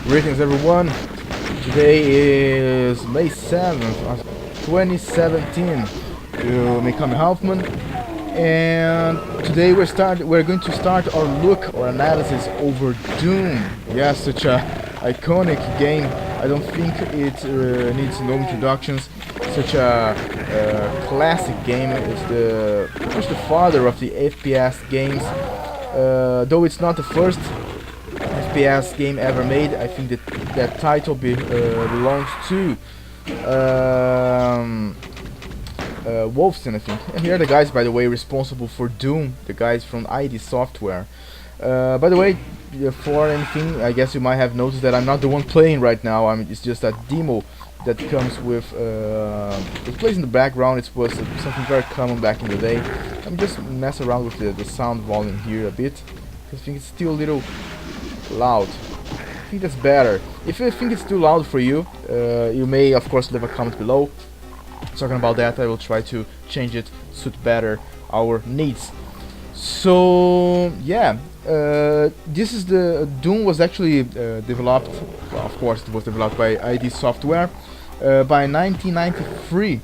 Greetings everyone, today is May 7th of 2017. You may call me Hauffman, and today we're going to start our look or analysis over Doom. Yes, such a iconic game. I don't think it needs no introductions. Such a classic game. It's pretty much the father of the FPS games. Though it's not the first FPS game ever made, I think that title belongs to Wolfson, I think. And here are the guys, by the way, responsible for Doom, the guys from IDSoftware. By the way, for anything, I guess you might have noticed that I'm not the one playing right now. It's just a demo that comes with it plays in the background. It was something very common back in the day. I'm just mess around with the sound volume here a bit, because I think it's still a little loud. I think that's better. If you think it's too loud for you, you may of course leave a comment below. Talking about that, I will try to change it, suit better our needs. So yeah, this is the Doom was actually developed, well, of course it was developed by IDSoftware by 1993.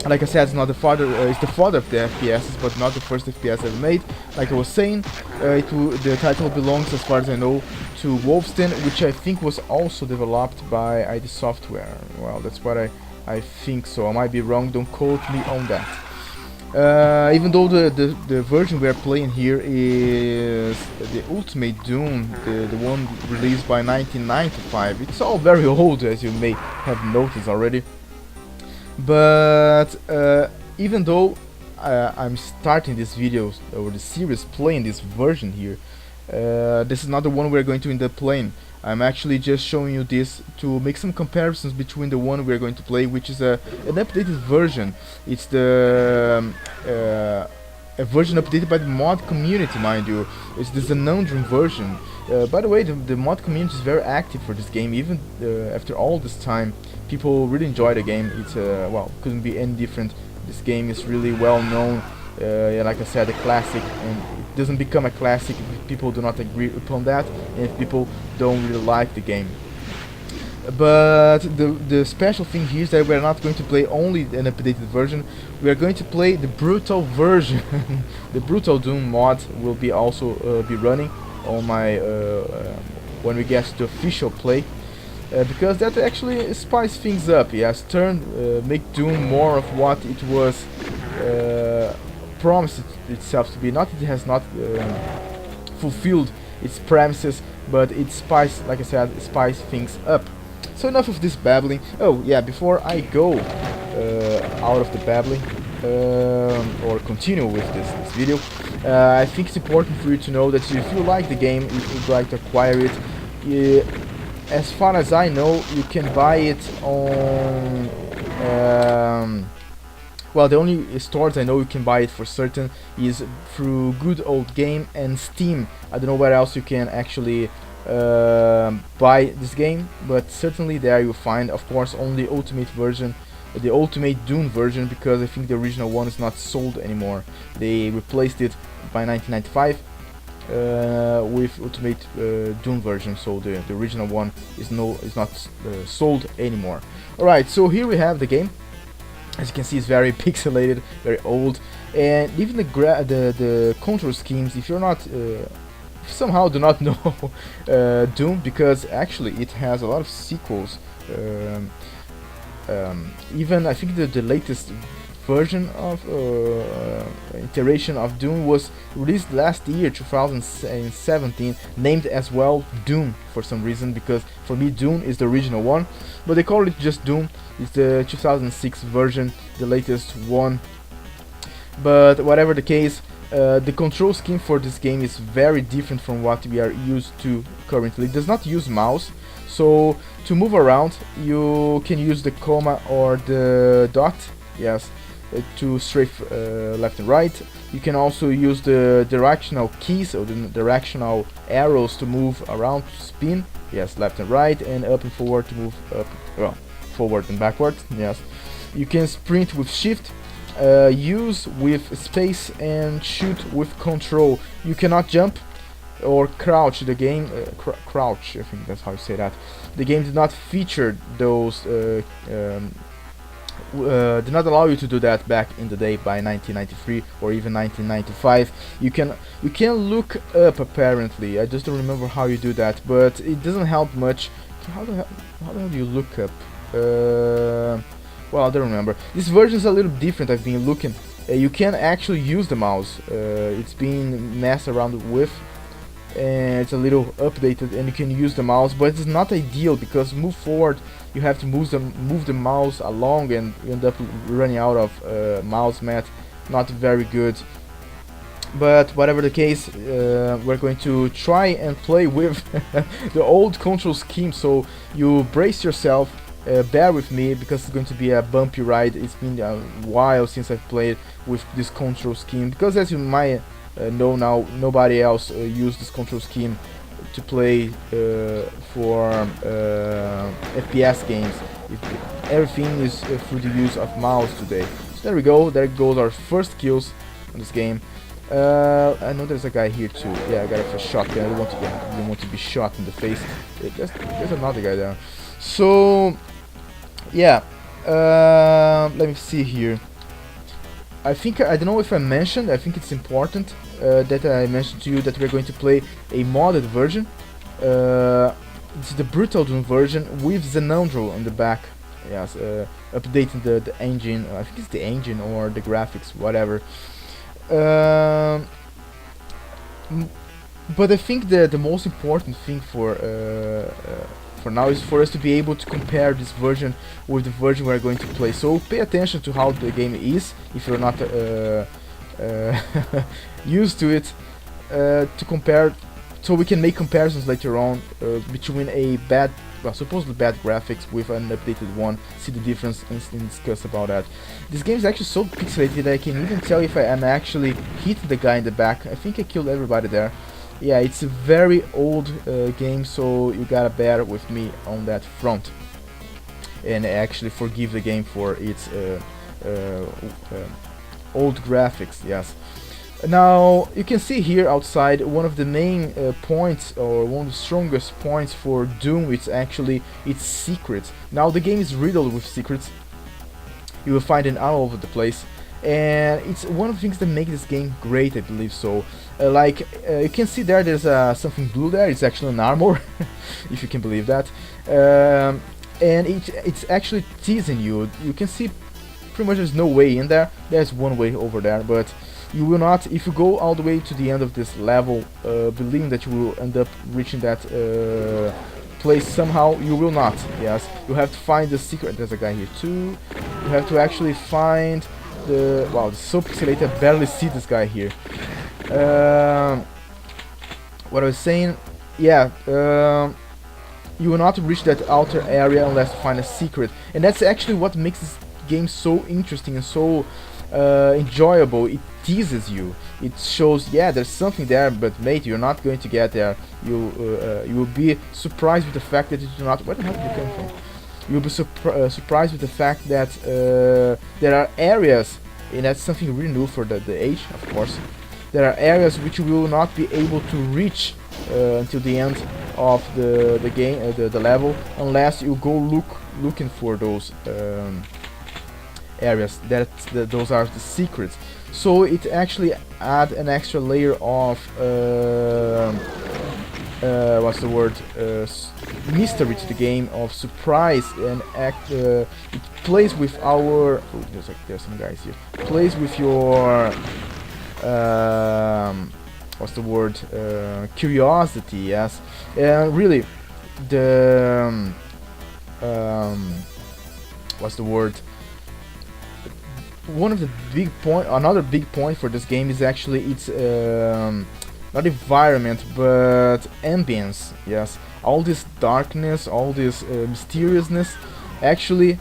Like I said, it's not the father. It's the father of the FPS, but not the first FPS ever made. Like I was saying, the title belongs, as far as I know, to Wolfson, which I think was also developed by IDSoftware. Well, that's what I think so. I might be wrong. Don't quote me on that. Even though the version we are playing here is the Ultimate Doom, the one released by 1995. It's all very old, as you may have noticed already. But even though I'm starting this video or the series playing this version here, this is not the one we're going to end up playing. I'm actually just showing you this to make some comparisons between the one we're going to play, which is an updated version. It's a version updated by the mod community, mind you. It's the Xenondrum version. By the way, the mod community is very active for this game. Even after all this time, people really enjoy the game. It's well, couldn't be any different. This game is really well known. Yeah, like I said, a classic, and it doesn't become a classic if people do not agree upon that, and if people don't really like the game. But the special thing here is that we're not going to play only an updated version. We are going to play the brutal version. The brutal Doom mod will be also be running on my when we get to official play, because that actually spice things up. Yes, make Doom more of what it was promised itself to be. Not it has not fulfilled its premises, but it spice, like I said, spice things up. So enough of this babbling. Oh yeah, before I go out of the babbling or continue with this video, I think it's important for you to know that if you like the game, if you'd like to acquire it, as far as I know, you can buy it on well, the only stores I know you can buy it for certain is through Good Old Game and Steam. I don't know where else you can actually buy this game, but certainly there you'll find, of course, only Ultimate version, the Ultimate Doom version, because I think the original one is not sold anymore. They replaced it by 1995 with Ultimate Doom version, so the original one is not sold anymore. Alright, so here we have the game. As you can see, it's very pixelated, very old, and even the control schemes, if you're not somehow do not know Doom, because actually it has a lot of sequels. Even I think the latest version of iteration of Doom was released last year, 2017, named as well Doom for some reason, because for me Doom is the original one, but they call it just Doom. It's the 2006 version, the latest one. But whatever the case, the control scheme for this game is very different from what we are used to currently. It does not use mouse, so to move around you can use the comma or the dot, yes, to strafe left and right. You can also use the directional keys or the directional arrows to move around, to spin, yes, left and right, and up and forward to move up, well, forward and backward, yes. You can sprint with shift, use with space, and shoot with control. You cannot jump, or crouch. The game crouch, I think that's how you say that. The game did not feature those did not allow you to do that back in the day by 1993 or even 1995. You can look up apparently. I just don't remember how you do that, but it doesn't help much. How the hell do you look up? Well, I don't remember. This version is a little different. I've been looking. You can actually use the mouse. It's been messed around with, and it's a little updated, and you can use the mouse, but it's not ideal because move forward you have to move the mouse along, and you end up running out of mouse mat. Not very good. But whatever the case, we're going to try and play with the old control scheme, so you brace yourself, bear with me, because it's going to be a bumpy ride. It's been a while since I've played with this control scheme, because as you might know now, nobody else used this control scheme to play for FPS games. Everything is through the use of mouse today. So there we go, there goes our first kills on this game. I know there's a guy here too. Yeah, I got a shotgun. I don't want to be shot in the face. There's another guy there. So yeah, let me see here. I don't know if I mentioned. I think it's important that I mentioned to you that we're going to play a modded version. It's the Brutal Doom version with Xenandro on the back. Yes, updating the engine. I think it's the engine or the graphics, whatever. But I think the most important thing for now is for us to be able to compare this version with the version we're going to play. So pay attention to how the game is if you're not used to it, to compare, so we can make comparisons later on between a supposedly bad graphics with an updated one, see the difference and discuss about that. This game is actually so pixelated that I can even tell if I am actually hitting the guy in the back. I think I killed everybody there. Yeah, it's a very old game, so you gotta bear with me on that front. And actually forgive the game for its old graphics, yes. Now, you can see here outside one of the main points, or one of the strongest points for Doom, it's actually its secrets. Now, the game is riddled with secrets. You will find it all over the place. And it's one of the things that make this game great, I believe so. You can see there's something blue there. It's actually an armor, if you can believe that. And it's actually teasing you. You can see pretty much there's no way in there. There's one way over there, but you will not, if you go all the way to the end of this level, believing that you will end up reaching that place somehow, you will not. Yes, you have to find the secret. There's a guy here too. You have to actually find the... Wow, it's so pixelated, I barely see this guy here. What I was saying, yeah, you will not reach that outer area unless you find a secret, and that's actually what makes this game so interesting and so enjoyable. It teases you. It shows, yeah, there's something there, but mate, you're not going to get there. You will be surprised with the fact that you do not... Where the hell did you come from? You'll be surprised with the fact that there are areas, and that's something really new for the age, of course. There are areas which you will not be able to reach until the end of the game, the level, unless you go looking for those areas. Those are the secrets. So it actually add an extra layer of what's the word? Mystery to the game, of surprise, and it plays with our... Oh, there's some guys here. Plays with your what's the word? Curiosity, yes. And really, the what's the word? One of the another big point for this game is actually its not environment, but ambience. Yes, all this darkness, all this mysteriousness. Actually,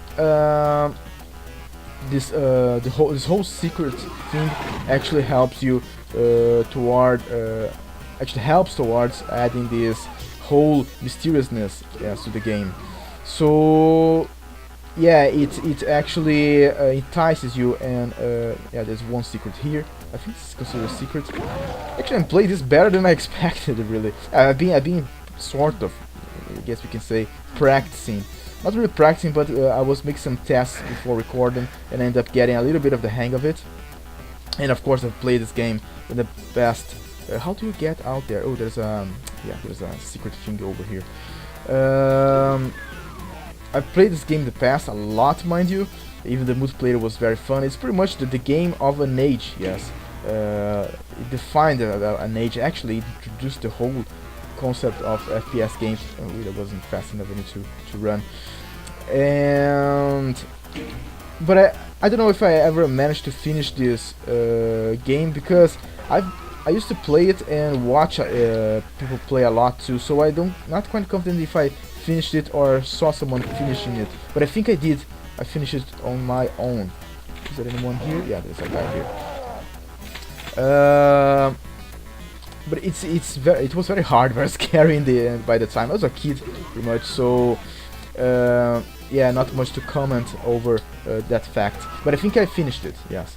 this whole secret thing actually helps you towards adding this whole mysteriousness, yes, to the game. So yeah, it actually entices you, and yeah, there's one secret here. I think this is considered a secret. Actually, I'm playing this better than I expected, really. I've been sort of, I guess we can say, practicing. Not really practicing, but I was making some tests before recording, and I ended up getting a little bit of the hang of it. And of course, I've played this game in the past. How do you get out there? Oh, there's a secret thing over here. I've played this game in the past a lot, mind you. Even the multiplayer was very fun. It's pretty much the game of an age, yes. It defined an age. Actually, it introduced the whole concept of FPS games. Oh, really, I wasn't fast enough. I need to run. But I don't know if I ever managed to finish this game, because I used to play it and watch people play a lot too. So not quite confident if I finished it or saw someone finishing it. But I think I did. I finished it on my own. Is there anyone here? Yeah, there's a guy here. But it was very hard, very scary in the end. By the time I was a kid, pretty much. So yeah, not much to comment over that fact. But I think I finished it. Yes.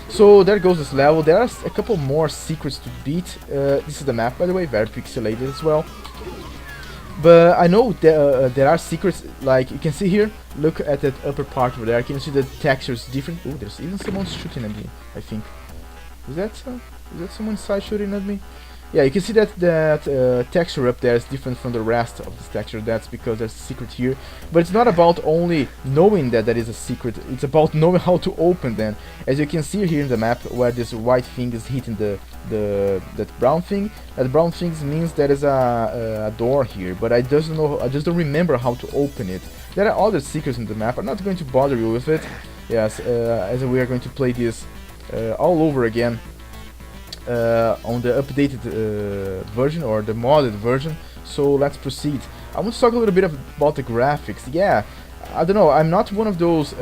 So there goes this level. There are a couple more secrets to beat. This is the map, by the way, very pixelated as well. But I know there are secrets, like you can see here. Look at that upper part over there. Can you see the texture is different? Oh, there's even someone shooting at me, I think. Is that someone inside shooting at me? Yeah, you can see that texture up there is different from the rest of this texture. That's because there's a secret here. But it's not about only knowing that there is a secret. It's about knowing how to open them. As you can see here in the map, where this white thing is hitting that brown thing. That brown thing means there is a door here. But I just don't remember how to open it. There are other secrets in the map. I'm not going to bother you with it. Yes, as we are going to play this all over again. On the updated version, or the modded version. So let's proceed. I want to talk a little bit about the graphics. Yeah, I don't know, I'm not one of those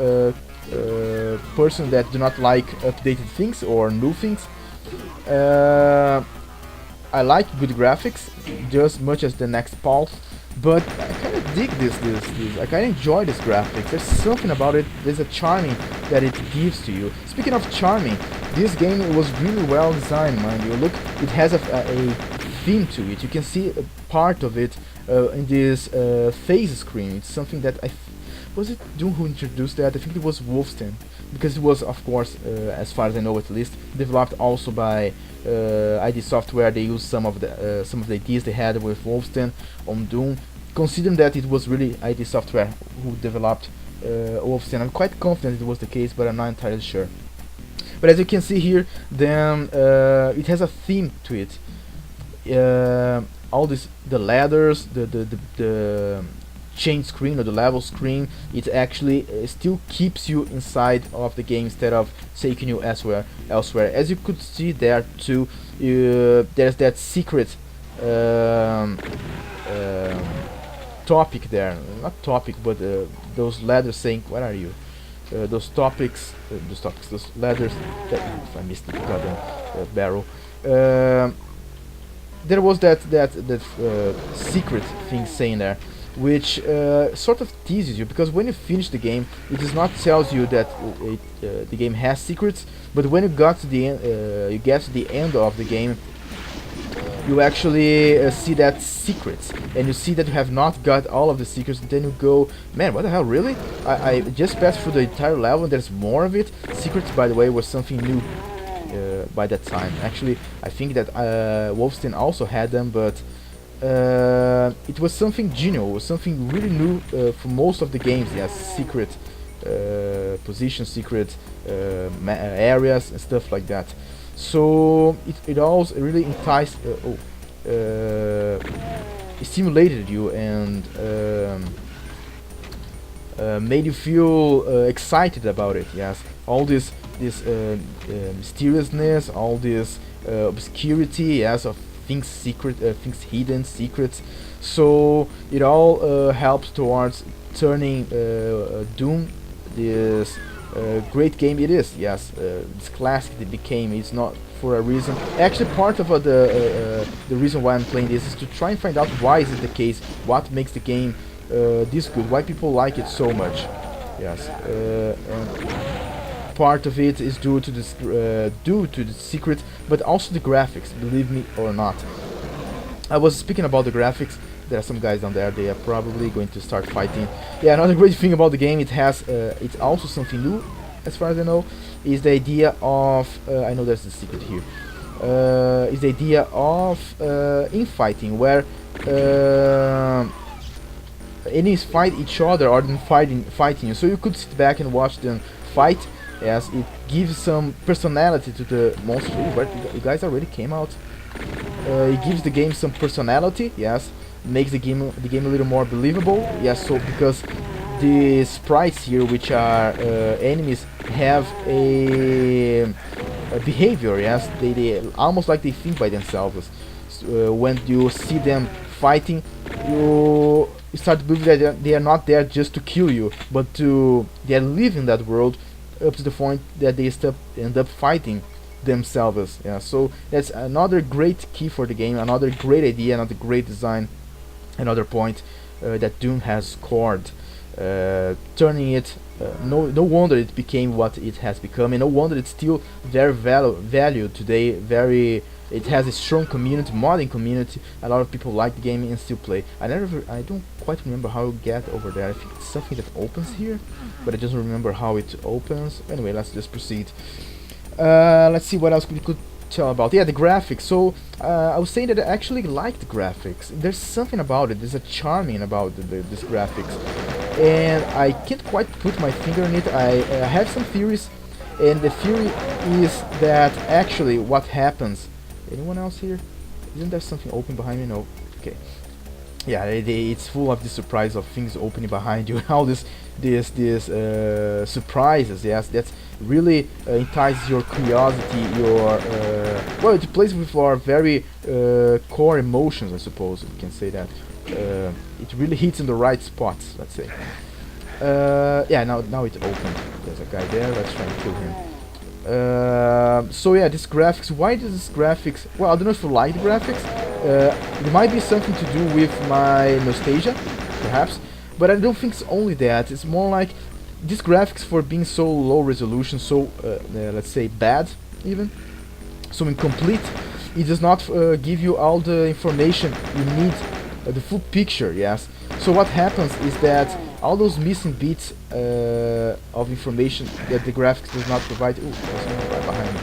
persons that do not like updated things or new things. I like good graphics just much as the next Paul, but I kind of dig this. I kind of enjoy this graphics. There's something about it. There's a charming that it gives to you. Speaking of charming, this game was really well designed, mind you. Look, it has a theme to it. You can see a part of it in this phase screen. It's something that was it Doom who introduced that? I think it was Wolfenstein, because it was, of course, as far as I know at least, developed also by IDSoftware. They used some of the ideas they had with Wolfenstein on Doom. Considering that it was really IDSoftware who developed Wolfenstein, I'm quite confident it was the case, but I'm not entirely sure. But as you can see here, then it has a theme to it. All the ladders, the chain screen or the level screen, it actually still keeps you inside of the game instead of taking you elsewhere. As you could see there too, there's that secret topic there. Not topic, but those ladders saying, "Where are you?" Those ladders. If I missed the goddamn barrel. There was that secret thing saying there, which sort of teases you, because when you finish the game, it does not tells you that the game has secrets, but when you got to the end, you get to the end of the game, you actually see that secrets, and you see that you have not got all of the secrets, and then you go, man, what the hell, really? I just passed through the entire level and there's more of it. Secrets, by the way, was something new by that time. Actually, I think that Wolfenstein also had them, but it was something genuine, it was something really new for most of the games. Yes, secret positions, secret areas and stuff like that. So it also really enticed, stimulated you and made you feel excited about it. Yes, all this mysteriousness, all this obscurity, yes, of things secret, things hidden, secrets. So it all helps towards turning Doom this great game it is. Yes, this classic it became. It's not for a reason. Actually, part of the reason why I'm playing this is to try and find out why is it the case, what makes the game this good, why people like it so much. Yes, part of it is due to this due to the secret, but also the graphics, believe me or not. I was speaking about the graphics. There are some guys down there, they are probably going to start fighting. Yeah, another great thing about the game, it has it's also something new as far as I know, is the idea of I know there's a secret here, is the idea of infighting, where enemies fight each other or then fighting you, so you could sit back and watch them fight, as it gives some personality to the monster. Ooh, but you guys already came out. It gives the game some personality, yes, makes the game a little more believable, yes. So because the sprites here, which are enemies, have a behavior, yes, they almost like they think by themselves. So, when you see them fighting, you start to believe that they are not there just to kill you, but they are living that world up to the point that they end up fighting themselves. Yeah, so that's another great key for the game, another great idea, another great design, another point that Doom has scored, turning it. No wonder it became what it has become, and no wonder it's still very valued today. It has a strong community, modding community. A lot of people like the game and still play. I don't quite remember how you get over there. I think it's something that opens here, but I just don't remember how it opens. Anyway, let's just proceed. Let's see what else we could tell about. Yeah, the graphics. So I was saying that I actually like the graphics. There's something about it. There's a charming about this graphics, and I can't quite put my finger on it. I have some theories, and the theory is that actually what happens. Anyone else here? Isn't there something open behind me? No. Okay. Yeah, it's full of the surprise of things opening behind you. All these surprises. Yes, that's really entices your curiosity. Your well, it plays with our very core emotions, I suppose we can say that. It really hits in the right spots. Let's say. Yeah, now it's open. There's a guy there. Let's try and kill him. So yeah, this graphics. Why does this graphics? Well, I don't know if you like the graphics. It might be something to do with my nostalgia, perhaps, but I don't think it's only that. It's more like these graphics, for being so low resolution, so let's say bad, even so incomplete. It does not give you all the information you need, the full picture. Yes. So what happens is that all those missing bits of information that the graphics does not provide. Ooh, there's someone right behind me.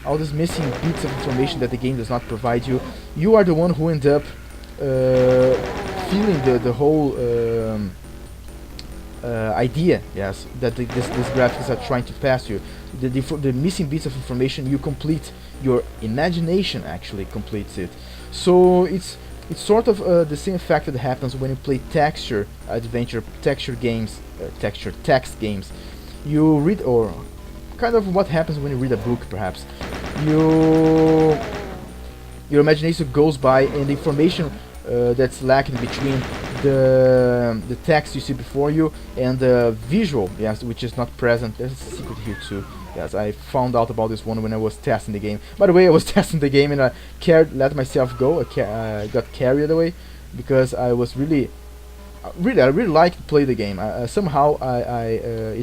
All those missing bits of information that the game does not provide you. You are the one who end up feeling the whole idea. Yes, that these graphics are trying to pass you. The missing bits of information, you complete. Your imagination actually completes it. So it's sort of the same effect that happens when you play texture adventure, texture games, texture text games. You read, or kind of what happens when you read a book, perhaps. Your imagination goes by, and the information that's lacking between the text you see before you and the visual, yes, which is not present. There's a secret here too. Yes, I found out about this one when I was testing the game. By the way, I was testing the game and I let myself go. I got carried away because I was I really liked to play the game. Somehow I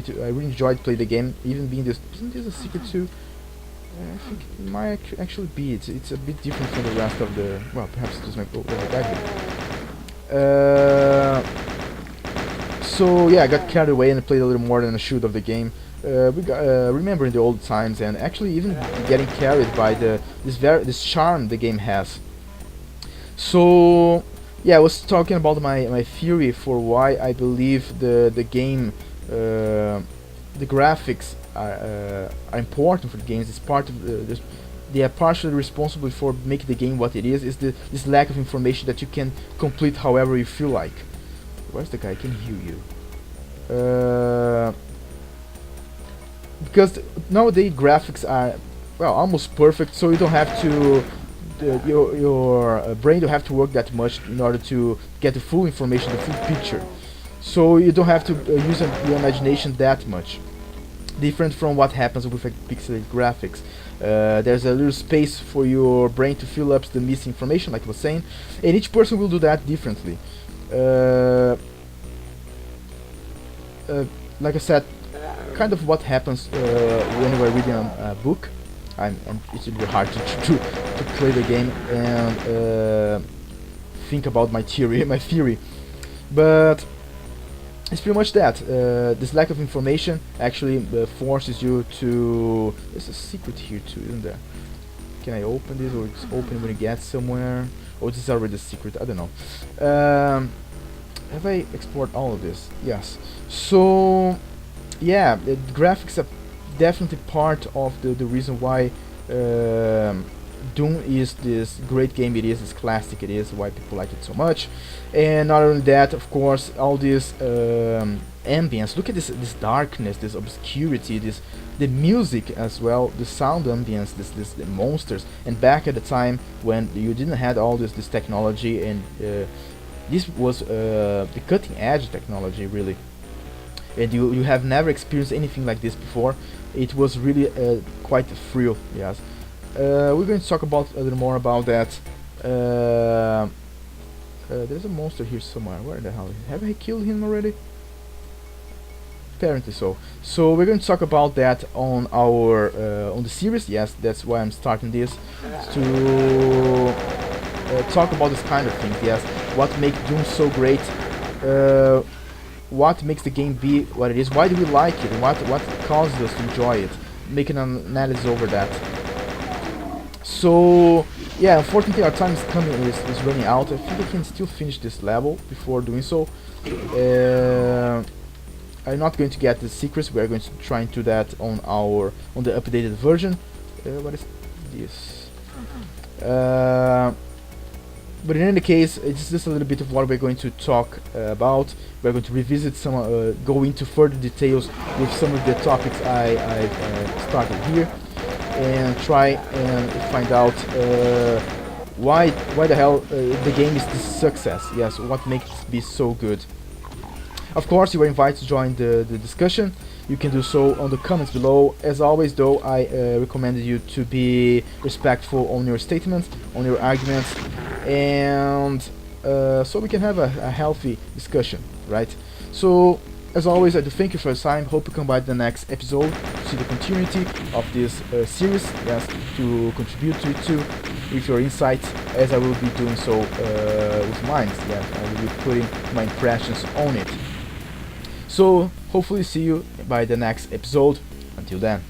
really enjoyed playing the game, even being this. Isn't this a secret too? I think it might actually be. It's a bit different from the rest of the. Well, perhaps it was my guy here. So yeah, I got carried away and played a little more than a shoot of the game. Remembering the old times, and actually even getting carried by this charm the game has. So yeah, I was talking about my theory for why I believe the game, the graphics are important for the games. It's part of they are partially responsible for making the game what it is. Is this lack of information that you can complete however you feel like. Where's the guy? I can hear you. Because nowadays graphics are, well, almost perfect, so you don't have to your brain don't have to work that much in order to get the full information, the full picture. So you don't have to use your imagination that much. Different from what happens with pixelated graphics. There's a little space for your brain to fill up the missing information, like I was saying, and each person will do that differently. Like I said, kind of what happens when you are reading a book. And it's really hard to play the game and think about my theory, but it's pretty much that. This lack of information actually forces you to. There's a secret here too, isn't there? Can I open this, or it's open when you get somewhere? Oh, this is already a secret. I don't know. Have I exported all of this? Yes. So yeah, the graphics are definitely part of the reason why Doom is this great game it is, this classic it is, why people like it so much. And not only that, of course, all this ambience. Look at this darkness, this obscurity, the music as well, the sound ambience, the monsters. And back at the time when you didn't have all this technology, and this was the cutting edge technology really, and you have never experienced anything like this before. It was really quite a thrill. Yes. We're going to talk about a little more about that. There's a monster here somewhere. Where the hell? Have I killed him already? Apparently so. So we're going to talk about that on our on the series. Yes, that's why I'm starting this, to talk about this kind of things. Yes, what makes Doom so great? What makes the game be what it is? Why do we like it? What causes us to enjoy it? Making an analysis over that. So yeah, unfortunately our time is running out. I think I can still finish this level before doing so. I'm not going to get the secrets. We are going to try and do that on the updated version. What is this? But in any case, it's just a little bit of what we're going to talk about. We're going to revisit some, go into further details with some of the topics I started here, and try and find out why the hell the game is this success. Yes, what makes it be so good. Of course, you are invited to join the discussion. You can do so on the comments below. As always, though, I recommend you to be respectful on your statements, on your arguments, and so we can have a healthy discussion, right? So, as always, I do thank you for your time. Hope you come by the next episode to see the continuity of this series. Yes, to contribute to it too with your insights, as I will be doing so with mine. Yeah, I will be putting my impressions on it. So, hopefully see you by the next episode. Until then.